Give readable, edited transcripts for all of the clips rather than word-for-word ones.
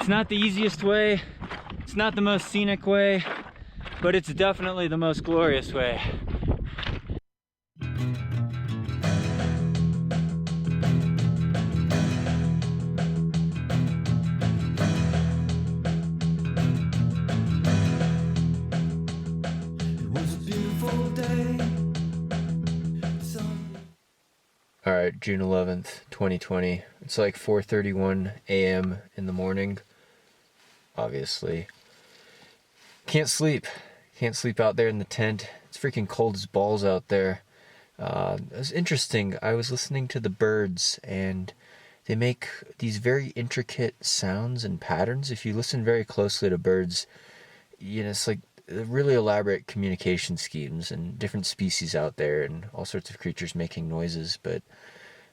It's not the easiest way, it's not the most scenic way, but it's definitely the most glorious way. All right, June 11th, 2020. It's like 4:31 a.m. in the morning. Obviously. Can't sleep out there in the tent. It's freaking cold as balls out there. It was interesting. I was listening to the birds, and they make these very intricate sounds and patterns. If you listen very closely to birds, you know, it's like really elaborate communication schemes and different species out there and all sorts of creatures making noises. But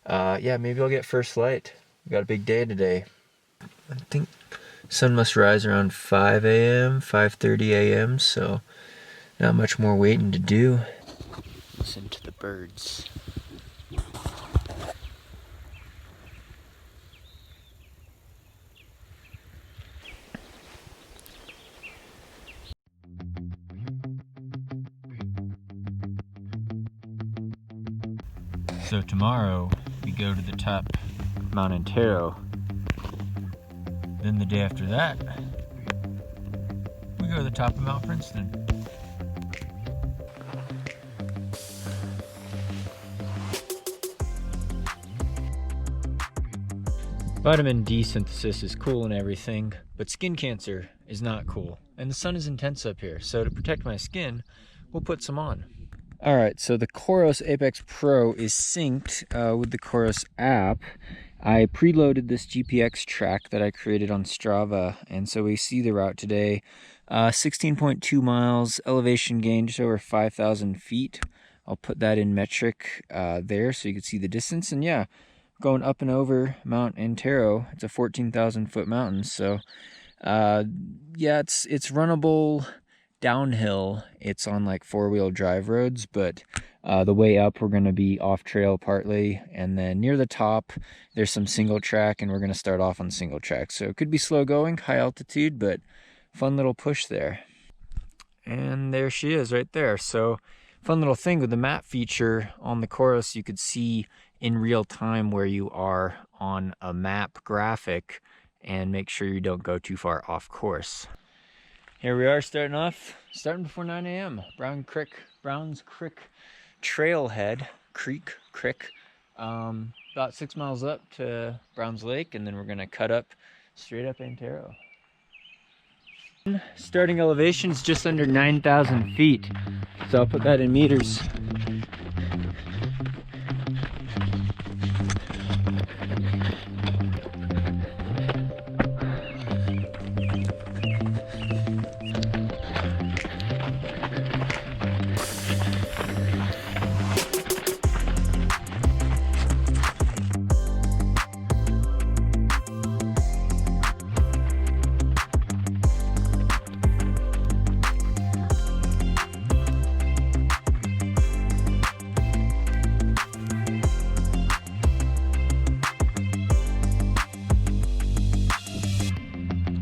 yeah, maybe I'll get first light. We got a big day today. I think sun must rise around 5 a.m., 5:30 a.m., so not much more waiting to do. Listen to the birds. So tomorrow we go to the top of Mount Antero. Then the day after that, we go to the top of Mount Princeton. Vitamin D synthesis is cool and everything, but skin cancer is not cool. And the sun is intense up here, so to protect my skin, we'll put some on. Alright, so the Coros Apex Pro is synced with the Coros app. I preloaded this GPX track that I created on Strava, and so we see the route today. 16.2 miles, elevation gain just over 5,000 feet. I'll put that in metric there so you can see the distance. And yeah, going up and over Mount Antero. It's a 14,000 foot mountain, so yeah, it's runnable downhill. It's on like four-wheel drive roads, but the way up we're going to be off trail partly, and then near the top there's some single track, and we're going to start off on single track, so it could be slow going, high altitude, but fun little push there. And there she is right there. So fun little thing with the map feature on the Coros, you could see in real time where you are on a map graphic and make sure you don't go too far off course. Here we are starting before 9 a.m. Browns Creek Trailhead, Creek, about 6 miles up to Browns Lake, and then we're gonna cut up straight up Antero. Starting elevation is just under 9,000 feet, so I'll put that in meters.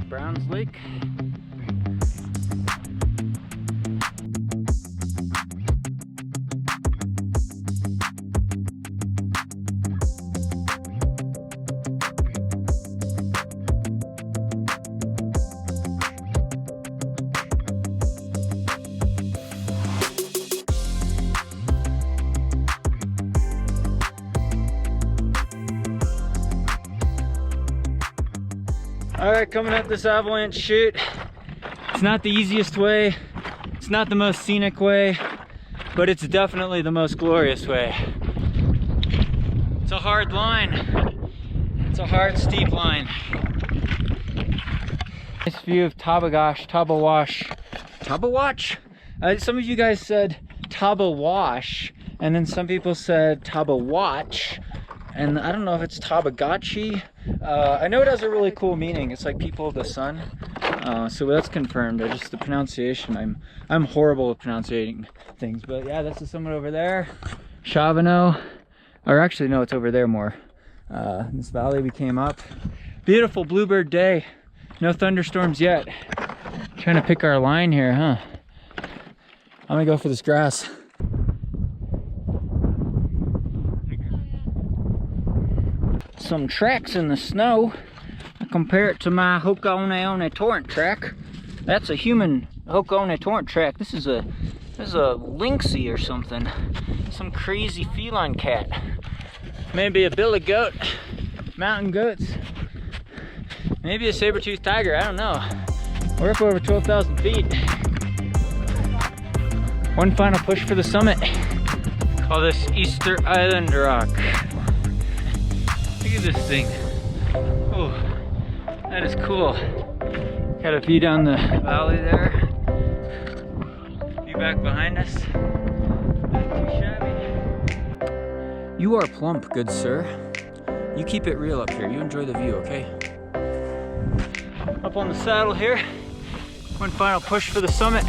Browns Lake. Alright, coming up this avalanche chute. It's not the easiest way, it's not the most scenic way, but it's definitely the most glorious way. It's a hard line. It's a hard, steep line. Nice view of Tabawash. Some of you guys said Tabawash, and then some people said Tabawatch, and I don't know if it's Tabagachi. I know it has a really cool meaning. It's like people of the sun. So that's confirmed. Just the pronunciation. I'm horrible at pronouncing things, but yeah, that's the summit over there. Chavano, or actually no, it's over there more. In this valley we came up. Beautiful bluebird day. No thunderstorms yet. Trying to pick our line here, huh? I'm gonna go for this grass. Some tracks in the snow. I compare it to my Hoka-one torrent track. That's a human Hoka-one torrent track. This is a lynxie or something. Some crazy feline cat. Maybe a billy goat, mountain goats, maybe a saber-toothed tiger, I don't know. We're up over 12,000 feet. One final push for the summit. Call this Easter Island Rock. Look at this thing. Oh, that is cool. Got a view down the valley there. View back behind us. Not too shabby. You are plump, good sir. You keep it real up here. You enjoy the view, okay? Up on the saddle here. One final push for the summit.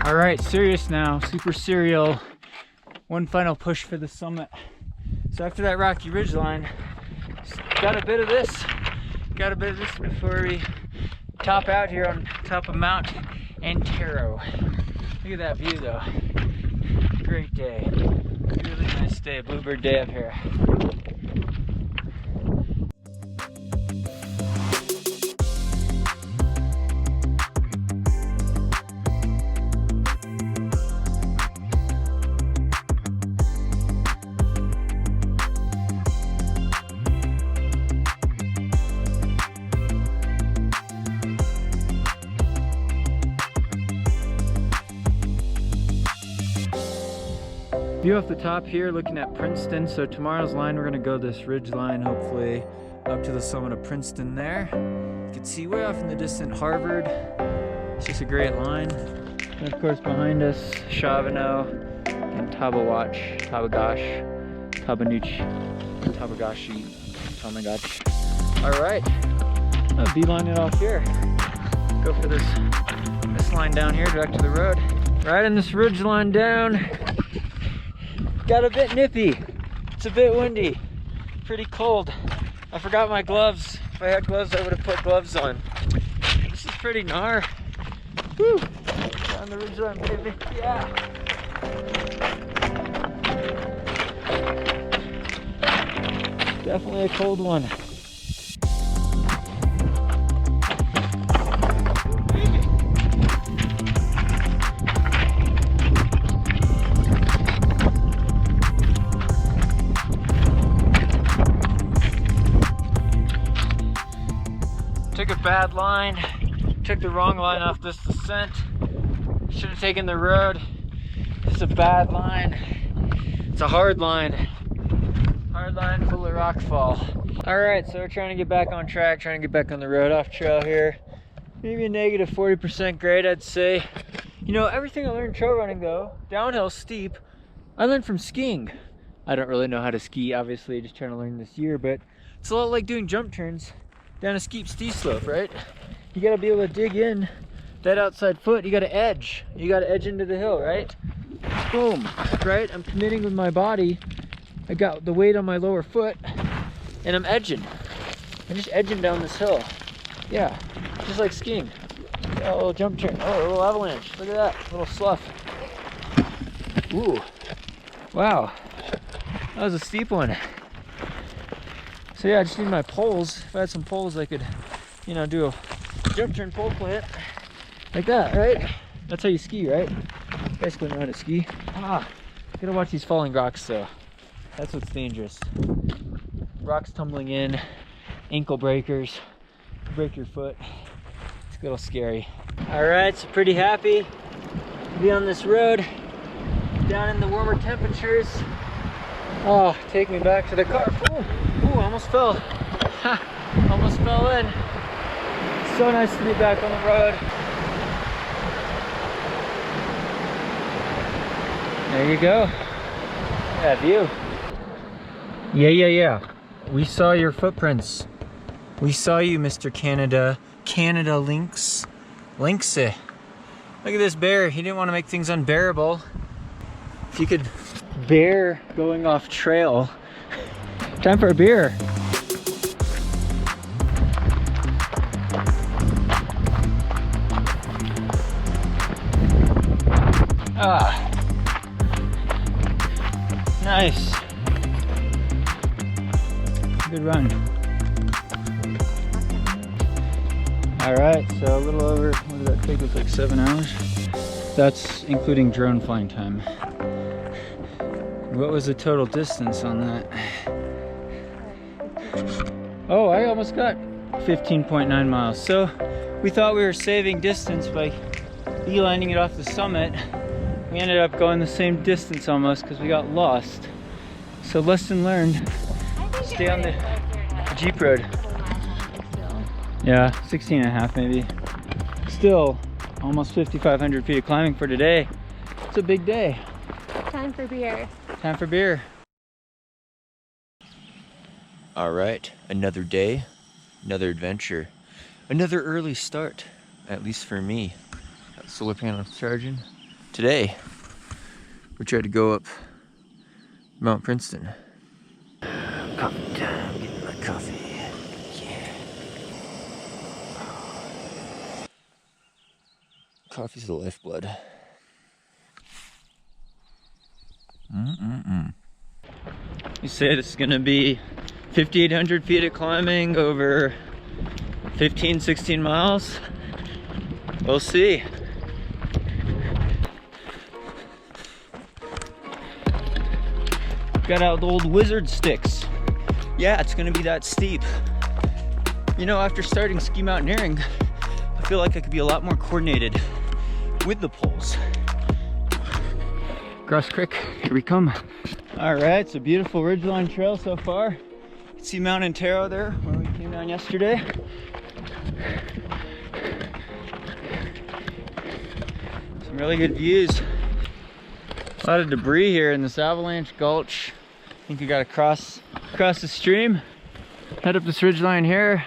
All right, serious now, super serial. One final push for the summit. So after that rocky ridgeline, got a bit of this before we top out here on top of Mount Antero. Look at that view though. Great day. Really nice day, bluebird day up here. View off the top here, looking at Princeton. So tomorrow's line, we're gonna go this ridge line, hopefully up to the summit of Princeton there. You can see way off in the distant Harvard. It's just a great line. And of course behind us, Chavano and Tabagash. All right, I'll beeline it off here. Go for this line down here, back to the road. Riding this ridge line down. Got a bit nippy. It's a bit windy. Pretty cold. I forgot my gloves. If I had gloves, I would have put gloves on. This is pretty gnar. Woo! Down the ridgeline, baby. Yeah. Definitely a cold one. Took a bad line, took the wrong line off this descent. Should have taken the road. It's a bad line. It's a hard line. Hard line full of rock fall. All right, so we're trying to get back on track, trying to get back on the road off trail here. Maybe a negative 40% grade, I'd say. You know, everything I learned trail running though, downhill steep, I learned from skiing. I don't really know how to ski, obviously, just trying to learn this year, but it's a lot like doing jump turns down a steep slope, right? You gotta be able to dig in that outside foot. You gotta edge. You gotta edge into the hill, right? Boom, right? I'm committing with my body. I got the weight on my lower foot and I'm edging. I'm just edging down this hill. Yeah, just like skiing. Oh, a little jump turn. Oh, a little avalanche. Look at that, a little slough. Ooh, wow. That was a steep one. So yeah, I just need my poles. If I had some poles, I could, you know, do a jump turn pole plant like that, right? That's how you ski, right? You guys know how to ski. Ah, gotta watch these falling rocks though. That's what's dangerous. Rocks tumbling in, ankle breakers, break your foot. It's a little scary. All right, so pretty happy to be on this road, down in the warmer temperatures. Oh, take me back to the car. Ooh, almost fell. Ha, almost fell in. So nice to be back on the road. There you go. That view. Yeah. We saw your footprints. We saw you, Mr. Canada. Canada Lynx. Lynxy. Look at this bear. He didn't want to make things unbearable. If you could bear going off trail. Time for a beer. Ah. Nice. Good run. Alright, so a little over, what did that take us, like 7 hours? That's including drone flying time. What was the total distance on that? Oh, I almost got 15.9 miles. So we thought we were saving distance by beelining it off the summit. We ended up going the same distance almost because we got lost. So lesson learned, stay on the Jeep road. Yeah, 16 and a half maybe. Still almost 5,500 feet of climbing for today. It's a big day. Time for beer. Time for beer. All right, another day, another adventure, another early start, at least for me. Solar panel charging. Today, we tried to go up Mount Princeton. Coffee time, getting my coffee. Yeah. Coffee's the lifeblood. You said it's gonna be 5,800 feet of climbing over 15, 16 miles. We'll see. Got out the old wizard sticks. Yeah, it's gonna be that steep. You know, after starting ski mountaineering, I feel like I could be a lot more coordinated with the poles. Grouse Creek, here we come. All right, it's a beautiful ridgeline trail so far. You can see Mount Antero there, where we came down yesterday. Some really good views. A lot of debris here in this avalanche gulch. I think we gotta cross the stream, head up this ridgeline here.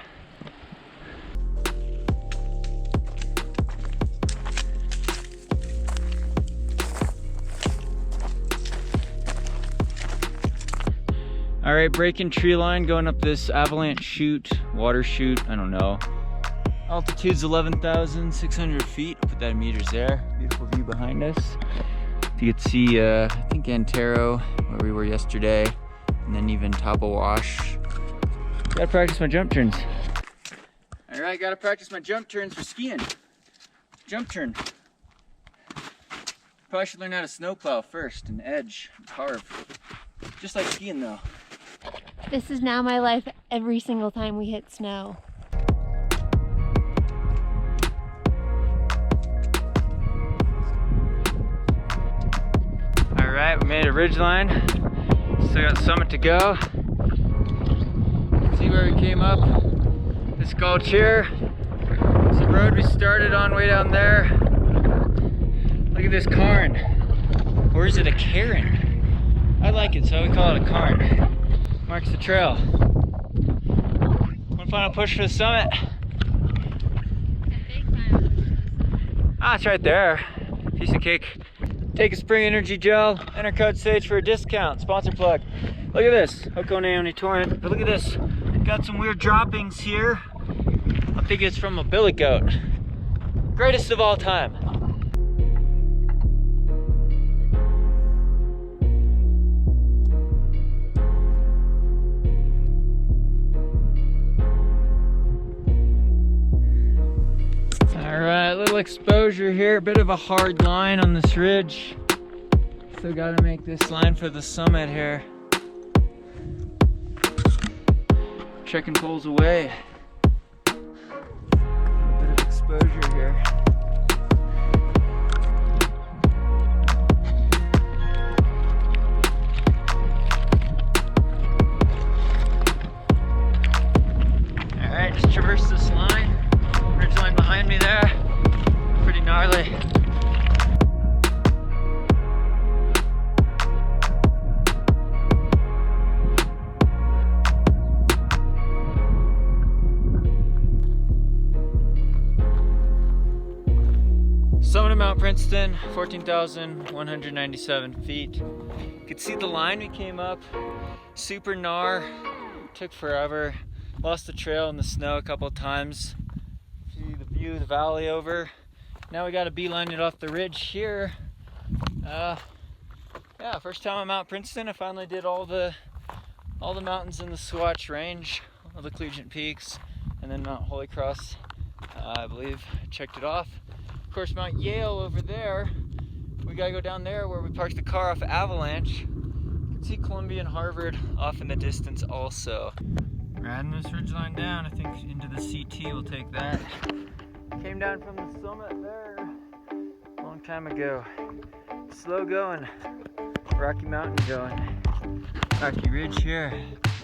All right, breaking tree line, going up this avalanche chute, water chute, I don't know. Altitude's 11,600 feet. I'll put that in meters there. Beautiful view behind us. You could see, I think Antero, where we were yesterday, and then even Tabo Wash. Gotta practice my jump turns. All right, gotta practice my jump turns for skiing. Jump turn. Probably should learn how to snowplow first and edge, and carve. Just like skiing though. This is now my life every single time we hit snow. Alright, we made a ridgeline. Still got summit to go. See where we came up. This gulch here. It's the road we started on way down there. Look at this cairn. Or is it a cairn? I like it, so we call it a cairn. Marks the trail. One final push for the summit. Ah, it's right there. Piece of cake. Take a Spring Energy Gel, enter code SAGE for a discount. Sponsor plug. Look at this, Hoko Torrent. But look at this, got some weird droppings here. I think it's from a billy goat. Greatest of all time. Alright, little exposure here, a bit of a hard line on this ridge. Still gotta make this line for the summit here. Checking poles away. A bit of exposure here. Alright, just traverse this line. Ridge line behind me there. Pretty gnarly. Summit of Mount Princeton, 14,197 feet. You could see the line we came up. Super gnar. Took forever. Lost the trail in the snow a couple of times. See the view of the valley over. Now we got to beeline it off the ridge here. Yeah, first time on Mount Princeton. I finally did all the mountains in the Swatch Range, all the Collegiate Peaks, and then Mount Holy Cross. I believe checked it off. Of course, Mount Yale over there. We gotta go down there where we parked the car off Avalanche. You can see Columbia and Harvard off in the distance also. Riding this ridgeline down, I think into the CT will take that. Came down from the summit there a long time ago. Slow going, Rocky Mountain going. Rocky Ridge here.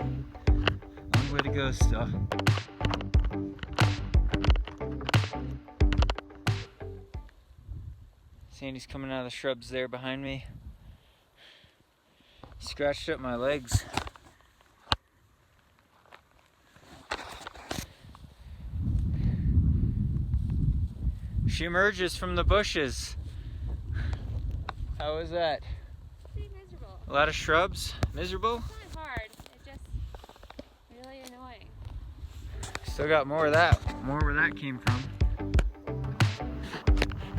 Long way to go still. Sandy's coming out of the shrubs there behind me. Scratched up my legs. She emerges from the bushes. How was that? Pretty miserable. A lot of shrubs? Miserable? It's not hard. It's just really annoying. Still got more of that. More where that came from.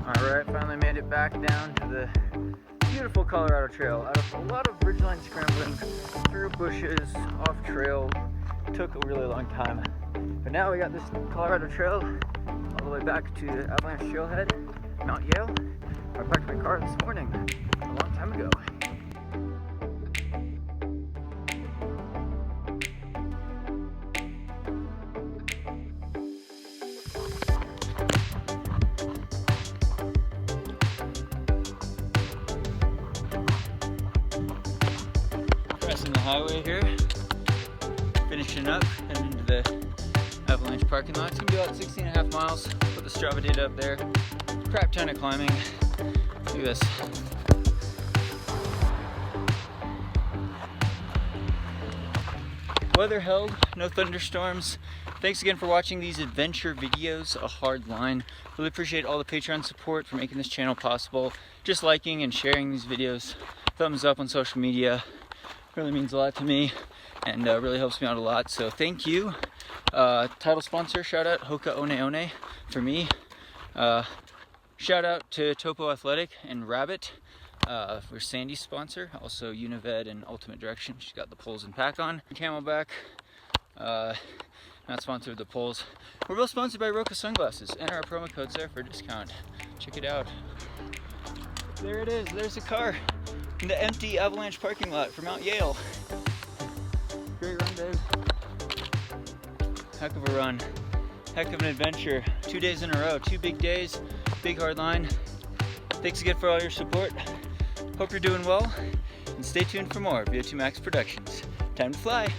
Alright, finally made it back down to the beautiful Colorado Trail. Out of a lot of ridgeline scrambling through bushes, off trail. Took a really long time. But now we got this Colorado Trail all the way back to Avalanche Trailhead, Mount Yale. I parked my car this morning, a long time ago. Crossing the highway here, finishing up, and into the Avalanche parking lot. It's gonna be about 16.5 miles. Put the Strava data up there. Crap ton of climbing. Look at this. Weather held, no thunderstorms. Thanks again for watching these adventure videos, A Hard Line. Really appreciate all the Patreon support for making this channel possible. Just liking and sharing these videos. Thumbs up on social media. Really means a lot to me and really helps me out a lot. So thank you. Title sponsor, shout out Hoka One One for me. Shout out to Topo Athletic and Rabbit for Sandy's sponsor. Also Unived and Ultimate Direction. She's got the poles and pack on. Camelback, not sponsored with the poles. We're both sponsored by Roka Sunglasses. Enter our promo codes there for a discount. Check it out. There it is. There's the car in the empty Avalanche parking lot for Mount Yale. Great run, babe. Heck of a run. Heck of an adventure. 2 days in a row. 2 big days. Big hard line. Thanks again for all your support. Hope you're doing well. And stay tuned for more VO2 Max Productions. Time to fly.